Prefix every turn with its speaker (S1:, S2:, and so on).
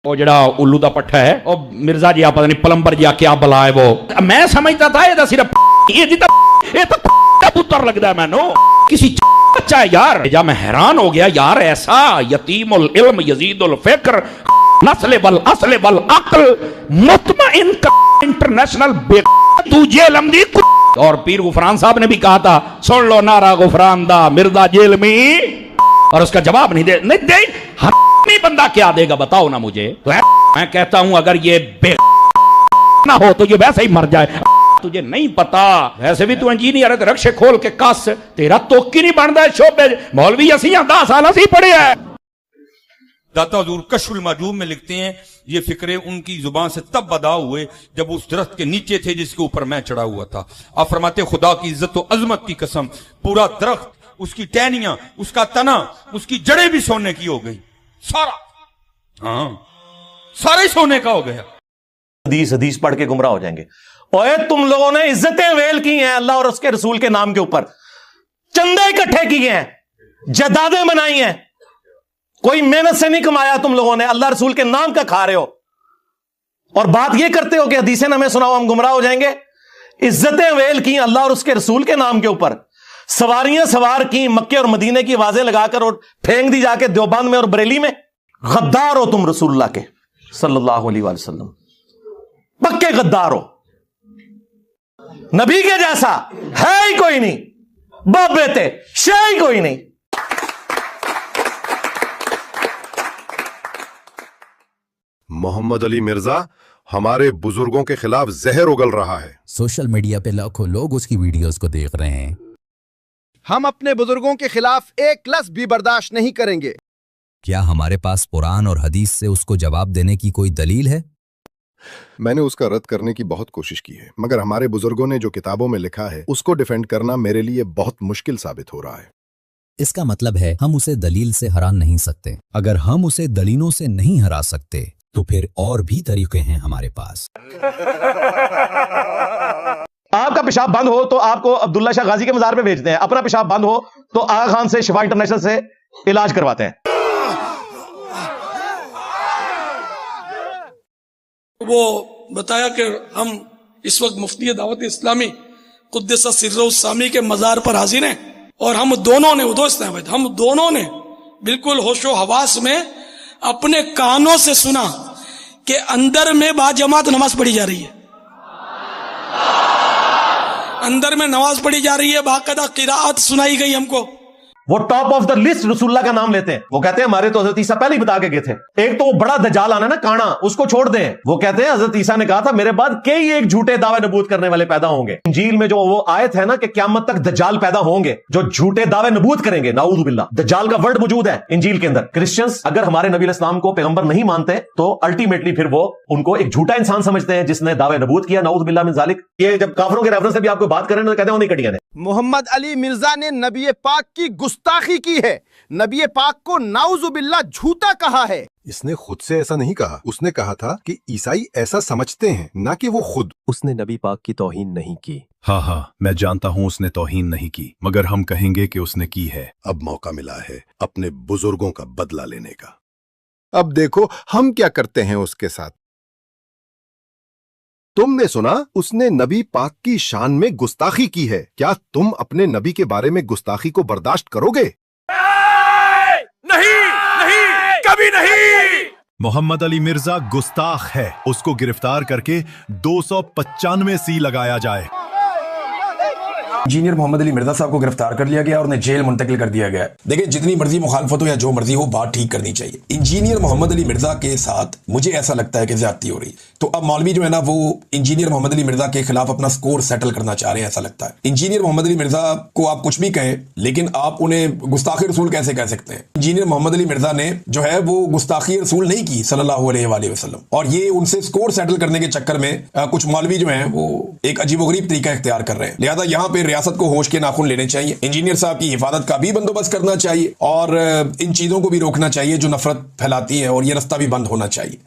S1: وہ جڑا الو دا پٹھا ہے وہ مرزا جی پتہ نہیں پلمبر جی کیا بلا ہے وہ میں سمجھتا تھا یہ صرف یہ تو پتر لگتا ہے میں کسی بچہ ہے یار. جب میں حیران ہو گیا یار ایسا یتیم العلم یزید الفکر نسل والاصل والعقل مطمئن انٹرنیشنل بے تو جیل دی. اور پیر غفران صاحب نے بھی کہا تھا سن لو نعرہ غفران دا مرزا جیل میں, اور اس کا جواب نہیں دے بندہ کیا دے گا بتاؤ نا مجھے. تو میں کہتا ہوں اگر یہ بے نہ ہو تو یہ ویسے ہی مر جائے. تجھے نہیں پتا ویسے بھی تو انجینئر ہے, رکشے کھول کے کس تیرا توکی نہیں بنتا ہے شعبے مولوی اسی 10 سال اسی پڑھے ہیں.
S2: داتا حضور کشف المعجوب میں لکھتے ہیں یہ فکرے ان کی زبان سے تب ادا ہوئے جب اس درخت کے نیچے تھے جس کے اوپر میں چڑھا ہوا تھا. آپ فرماتے خدا کی عزت و عظمت کی قسم پورا درخت, اس کی ٹہنیاں, اس کا تنا, اس کی جڑیں بھی سونے کی ہو گئی, سارا سارے سونے کا ہو گیا.
S3: حدیث پڑھ کے گمراہ ہو جائیں گے. اوے تم لوگوں نے عزتیں ویل کی ہیں اللہ اور اس کے رسول کے نام کے اوپر, چندے اکٹھے کیے ہیں, جائیدادیں بنائی ہیں, کوئی محنت سے نہیں کمایا تم لوگوں نے, اللہ رسول کے نام کا کھا رہے ہو اور بات یہ کرتے ہو کہ حدیثیں ہمیں سناؤ ہم گمراہ ہو جائیں گے. عزتیں ویل کی اللہ اور اس کے رسول کے نام کے اوپر, سواریاں سوار کی مکے اور مدینے کی آوازیں لگا کر اور پھینک دی جا کے دیوبند میں اور بریلی میں. غدار ہو تم رسول اللہ کے صلی اللہ علیہ وآلہ وسلم, پکے غدار ہو. نبی کے جیسا ہے ہی کوئی نہیں, باپ بیٹے شے ہی کوئی نہیں.
S4: محمد علی مرزا ہمارے بزرگوں کے خلاف زہر اگل رہا ہے.
S5: سوشل میڈیا پہ لاکھوں لوگ اس کی ویڈیوز کو دیکھ رہے ہیں.
S6: ہم اپنے بزرگوں کے خلاف ایک لفظ بھی برداشت نہیں کریں گے.
S5: کیا ہمارے پاس قرآن اور حدیث سے اس کو جواب دینے کی کوئی دلیل ہے؟
S4: میں نے اس کا رد کرنے کی بہت کوشش کی ہے, مگر ہمارے بزرگوں نے جو کتابوں میں لکھا ہے اس کو ڈیفینڈ کرنا میرے لیے بہت مشکل ثابت ہو رہا ہے.
S5: اس کا مطلب ہے ہم اسے دلیل سے ہرا نہیں سکتے. اگر ہم اسے دلیلوں سے نہیں ہرا سکتے تو پھر اور بھی طریقے ہیں ہمارے پاس.
S3: آپ کا پیشاب بند ہو تو آپ کو عبداللہ شاہ غازی کے مزار پہ بھیجتے ہیں, اپنا پیشاب بند ہو تو آغا خان سے شفا انٹرنیشنل سے علاج کرواتے ہیں.
S7: وہ بتایا کہ ہم اس وقت مفتی دعوت اسلامی قدس سرہ السامی کے مزار پر حاضر ہیں, اور ہم دونوں نے ہم دونوں نے بالکل ہوش و حواس میں اپنے کانوں سے سنا کہ اندر میں باجماعت نماز پڑھی جا رہی ہے, اندر میں نماز پڑھی جا رہی ہے, باقاعدہ قراءت سنائی گئی ہم کو.
S3: وہ ٹاپ آف دا لسٹ رسول اللہ کا نام لیتے ہیں. وہ کہتے ہیں ہمارے تو حضرت عیسیٰ پہلے ہی بتا کے گئے تھے. ایک تو وہ بڑا دجال آنا نا کانا, اس کو چھوڑ دیں. وہ کہتے ہیں حضرت عیسیٰ نے کہا تھا میرے بعد کئی ایک جھوٹے دعوے نبوت کرنے والے پیدا ہوں گے. انجیل میں جو وہ آیت ہے نا کہ قیامت تک دجال پیدا ہوں گے جو جھوٹے دعوے نبوت کریں گے, نعوذ باللہ. دجال کا ورڈ موجود ہے انجیل کے اندر. کرسچنز اگر ہمارے نبی علیہ السلام کو پیغمبر نہیں مانتے تو الٹیمیٹلی پھر وہ ان کو ایک جھوٹا انسان سمجھتے ہیں جس نے دعوے نبوت کیا, نعوذ باللہ من ذالک. یہ جب کافروں کے ریفرنس سے بھی آپ کو بات کریں تو کہتے ہیں انہیں کٹیاں نے.
S6: محمد علی مرزا نے نبی پاک کی گستاخی کی ہے, نبی پاک کو نعوذ باللہ جھوٹا کہا ہے.
S4: اس نے خود سے ایسا نہیں کہا, اس نے کہا تھا کہ عیسائی ایسا سمجھتے ہیں, نہ کہ وہ خود.
S8: اس نے نبی پاک کی توہین نہیں کی.
S9: ہاں میں جانتا ہوں اس نے توہین نہیں کی, مگر ہم کہیں گے کہ اس نے کی ہے.
S4: اب موقع ملا ہے اپنے بزرگوں کا بدلہ لینے کا. اب دیکھو ہم کیا کرتے ہیں اس کے ساتھ. تم نے سنا اس نے نبی پاک کی شان میں گستاخی کی ہے, کیا تم اپنے نبی کے بارے میں گستاخی کو برداشت کرو گے؟
S9: نہیں, کبھی نہیں. محمد علی مرزا گستاخ ہے, اس کو گرفتار کر کے 295 سی لگایا جائے.
S10: انجینئر محمد علی مرزا صاحب کو گرفتار کر لیا گیا اور انہیں جیل منتقل کر دیا گیا. دیکھیں جتنی مرضی مخالفت ہو یا جو مرضی ہو, بات ٹھیک کرنی چاہیے. انجینئر محمد علی مرزا کے ساتھ مجھے ایسا لگتا ہے کہ زیادتی ہو رہی. تو اب مولوی جو ہے نا وہ انجینئر محمد علی مرزا کے خلاف اپنا سکور سیٹل کرنا چاہ رہے ہیں, ایسا لگتا ہے. انجینئر محمد علی مرزا کو آپ کچھ بھی کہیں لیکن آپ انہیں گستاخی رسول کیسے کہہ سکتے ہیں؟ انجینئر محمد علی مرزا نے جو ہے وہ گستاخی رسول نہیں کی صلی اللہ علیہ وآلہ وسلم, اور یہ ان سے سکور سیٹل کرنے کے چکر میں کچھ مولوی جو ہیں وہ ایک عجیب و غریب طریقہ اختیار کر رہے ہیں. لہذا یہاں پہ ریاست کو ہوش کے ناخن لینے چاہیے, انجینئر صاحب کی حفاظت کا بھی بندوبست کرنا چاہیے, اور ان چیزوں کو بھی روکنا چاہیے جو نفرت پھیلاتی ہے, اور یہ رستہ بھی بند ہونا چاہیے.